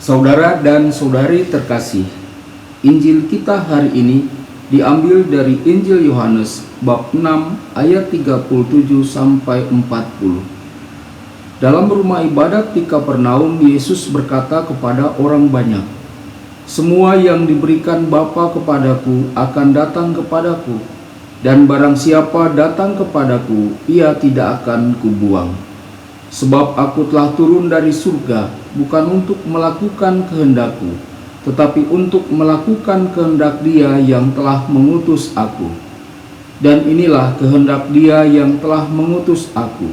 Saudara dan saudari terkasih, Injil kita hari ini diambil dari Injil Yohanes bab 6 ayat 37 sampai 40. Dalam rumah ibadat di Kapernaum, Yesus berkata kepada orang banyak, "Semua yang diberikan Bapa kepadaku akan datang kepadaku, dan barang siapa datang kepadaku, ia tidak akan kubuang. Sebab aku telah turun dari surga, bukan untuk melakukan kehendakku, tetapi untuk melakukan kehendak Dia yang telah mengutus aku. Dan inilah kehendak Dia yang telah mengutus aku,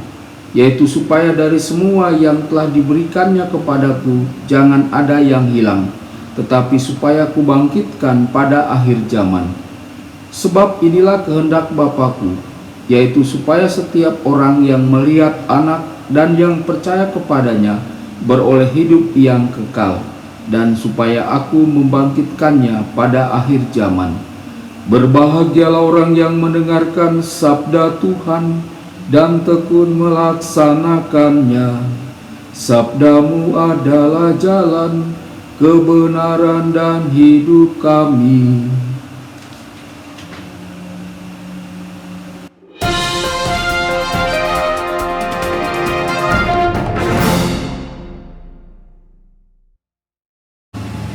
yaitu supaya dari semua yang telah diberikannya kepadaku, jangan ada yang hilang, tetapi supaya kubangkitkan pada akhir zaman. Sebab inilah kehendak Bapa-Ku, yaitu supaya setiap orang yang melihat Anak dan yang percaya kepadanya beroleh hidup yang kekal, dan supaya aku membangkitkannya pada akhir zaman. Berbahagialah orang yang mendengarkan sabda Tuhan dan tekun melaksanakannya. Sabdamu adalah jalan, kebenaran dan hidup kami."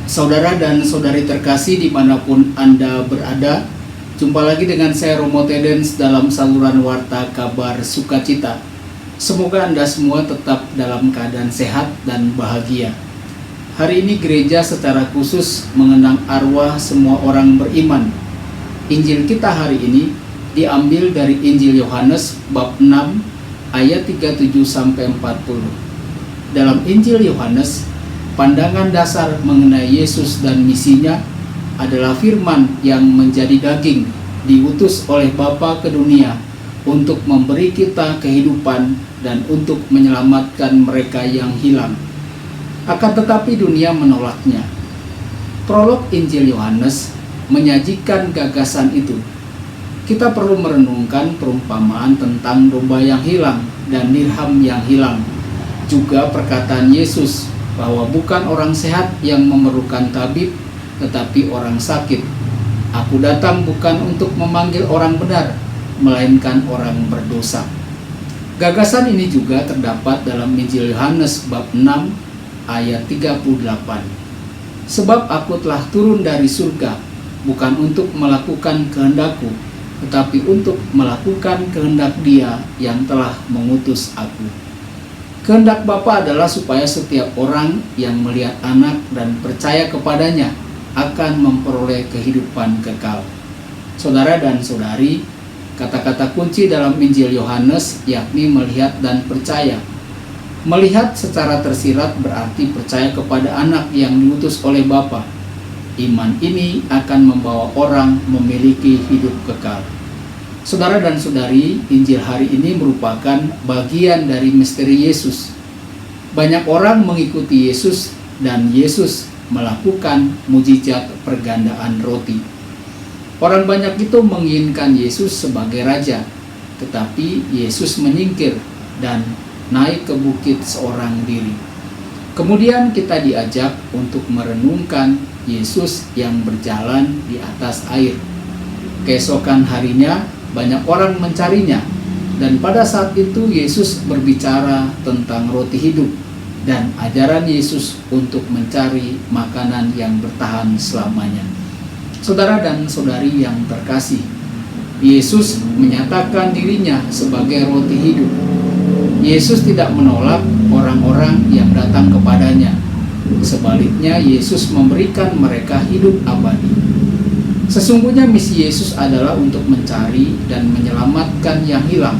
Saudara dan saudari terkasih dimanapun Anda berada, jumpa lagi dengan saya Romo Tedens dalam saluran Warta Kabar Sukacita. Semoga Anda semua tetap dalam keadaan sehat dan bahagia. Hari ini gereja secara khusus mengenang arwah semua orang beriman. Injil kita hari ini diambil dari Injil Yohanes bab 6 ayat 37 sampai 40. Dalam Injil Yohanes, pandangan dasar mengenai Yesus dan misinya adalah firman yang menjadi daging, diutus oleh Bapa ke dunia untuk memberi kita kehidupan dan untuk menyelamatkan mereka yang hilang. Akan tetapi dunia menolaknya. Prolog Injil Yohanes menyajikan gagasan itu. Kita perlu merenungkan perumpamaan tentang domba yang hilang dan dirham yang hilang. Juga perkataan Yesus bahwa bukan orang sehat yang memerlukan tabib, tetapi orang sakit. Aku datang bukan untuk memanggil orang benar, melainkan orang berdosa. Gagasan ini juga terdapat dalam Injil Yohanes bab 6 ayat 38. Sebab aku telah turun dari surga, bukan untuk melakukan kehendakku, tetapi untuk melakukan kehendak Dia yang telah mengutus aku. Kehendak Bapa adalah supaya setiap orang yang melihat Anak dan percaya kepadanya akan memperoleh kehidupan kekal. Saudara dan saudari, kata-kata kunci dalam Injil Yohanes yakni melihat dan percaya. Melihat secara tersirat berarti percaya kepada Anak yang diutus oleh Bapa. Iman ini akan membawa orang memiliki hidup kekal. Saudara dan saudari, Injil hari ini merupakan bagian dari misteri Yesus. Banyak orang mengikuti Yesus dan Yesus melakukan mujizat pergandaan roti. Orang banyak itu menginginkan Yesus sebagai raja, tetapi Yesus menyingkir dan naik ke bukit seorang diri. Kemudian kita diajak untuk merenungkan Yesus yang berjalan di atas air. Keesokan harinya banyak orang mencarinya, dan pada saat itu Yesus berbicara tentang roti hidup dan ajaran Yesus untuk mencari makanan yang bertahan selamanya. Saudara dan saudari yang terkasih, Yesus menyatakan dirinya sebagai roti hidup. Yesus tidak menolak orang-orang yang datang kepadanya. Sebaliknya, Yesus memberikan mereka hidup abadi. Sesungguhnya misi Yesus adalah untuk mencari dan menyelamatkan yang hilang.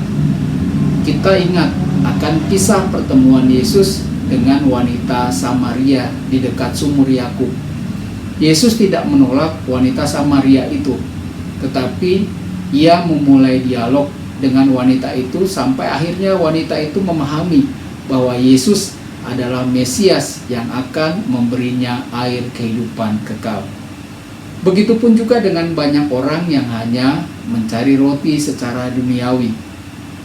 Kita ingat akan kisah pertemuan Yesus dengan wanita Samaria di dekat sumur Yakub. Yesus tidak menolak wanita Samaria itu, tetapi Ia memulai dialog dengan wanita itu sampai akhirnya wanita itu memahami bahwa Yesus adalah Mesias yang akan memberinya air kehidupan kekal. Begitupun juga dengan banyak orang yang hanya mencari roti secara duniawi.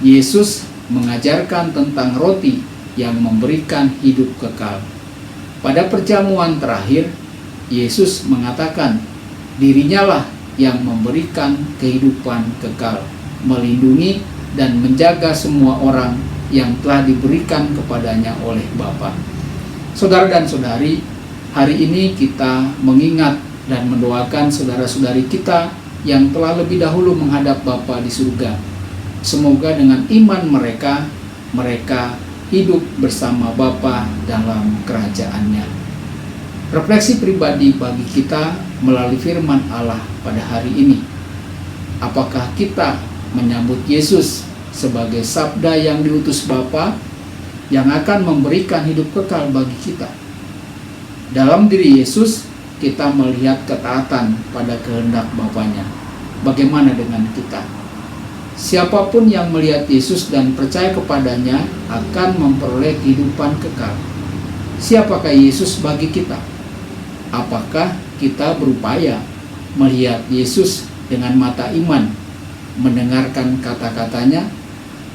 Yesus mengajarkan tentang roti yang memberikan hidup kekal. Pada perjamuan terakhir, Yesus mengatakan dirinya lah yang memberikan kehidupan kekal, melindungi dan menjaga semua orang yang telah diberikan kepadanya oleh Bapa. Saudara dan saudari, hari ini kita mengingat dan mendoakan saudara-saudari kita yang telah lebih dahulu menghadap Bapa di surga. Semoga dengan iman mereka hidup bersama Bapa dalam kerajaannya. Refleksi pribadi bagi kita melalui firman Allah pada hari ini. Apakah kita menyambut Yesus sebagai sabda yang diutus Bapa yang akan memberikan hidup kekal bagi kita? Dalam diri Yesus kita melihat ketaatan pada kehendak Bapanya. Bagaimana dengan kita? Siapapun yang melihat Yesus dan percaya kepadanya akan memperoleh kehidupan kekal. Siapakah Yesus bagi kita? Apakah kita berupaya melihat Yesus dengan mata iman, mendengarkan kata-katanya,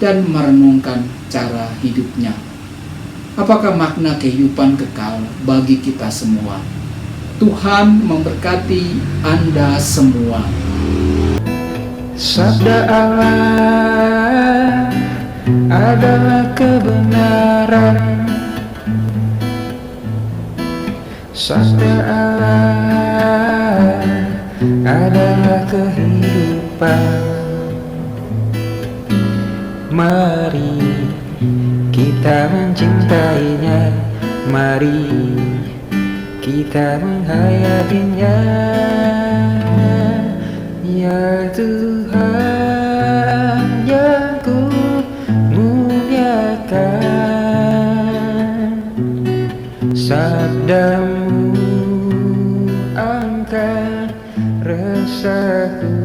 dan merenungkan cara hidupnya? Apakah makna kehidupan kekal bagi kita semua? Tuhan memberkati Anda semua. Sabda Allah adalah kebenaran. Sabda Allah adalah kehidupan. Mari kita mencintainya, mari kita menghayatinya. Ya Tuhan yang ku muliakan, sabdamu angkat resahku.